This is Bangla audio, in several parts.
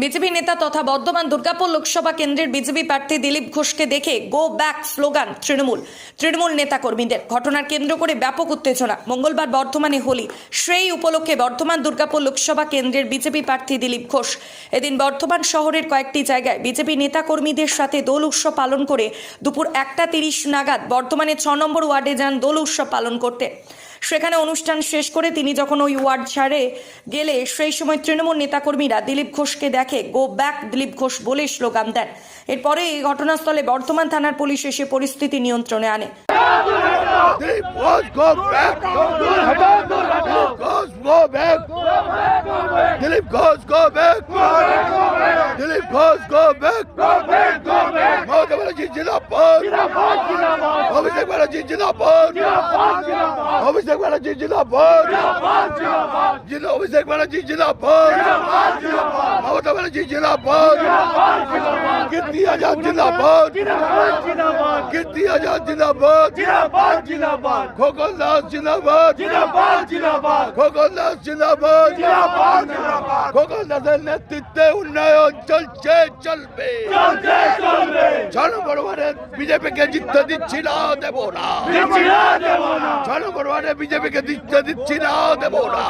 বিজেপি নেতা তথা বর্ধমান দুর্গাপুর লোকসভা কেন্দ্রের বিজেপি প্রার্থী দিলীপ ঘোষকে দেখে গো ব্যাক স্লোগান তৃণমূল নেতা কর্মীদের। ঘটনার কেন্দ্র করে ব্যাপক উত্তেজনা। মঙ্গলবার বর্ধমানে হোলি, সেই উপলক্ষে বর্ধমান দুর্গাপুর লোকসভা কেন্দ্রের বিজেপি প্রার্থী দিলীপ ঘোষ এদিন বর্ধমান শহরের কয়েকটি জায়গায় বিজেপি নেতা কর্মীদের সাথে দোল উৎসব পালন করে দুপুর 1:30 নাগাদ বর্ধমানের 6 নম্বর ওয়ার্ডে যান দোল উৎসব পালন করতে। সেখানে অনুষ্ঠান শেষ করে তিনি যখন ওই ওয়ার্ড ছাড়ে গেলে সেই সময় তৃণমূল নেতাকর্মীরা দিলীপ ঘোষকে দেখে গো ব্যাক দিলীপ ঘোষ বলে স্লোগান দেন। এরপরে এই ঘটনাস্থলে বর্ধমান থানার পুলিশ এসে পরিস্থিতি নিয়ন্ত্রণে আনে। अभिषेक बनर्जी जिंदाबाद, अभिषेक बनर्जी जिंदाबाद, ममता बनर्जी जिंदाबाद, कीर्ति आजाद जिंदाबाद, कीर्ति आजाद जिंदाबाद, खोखन दास जिंदाबाद, खोखन दास जिंदाबाद, खोखन दासेर नेतृत्वे उन्नयन चलছে চলবে। 6 নম্বর ওয়ার্ডে বিজেপিকে জিততে দিচ্ছি না, দেব না। 6 নম্বর ওয়ার্ডে বিজেপিকে জিততে দিচ্ছি না, দেব না।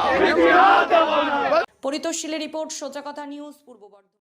পরিতোষীলের রিপোর্ট, সোজা কথা নিউজ, পূর্ব বর্ধমান।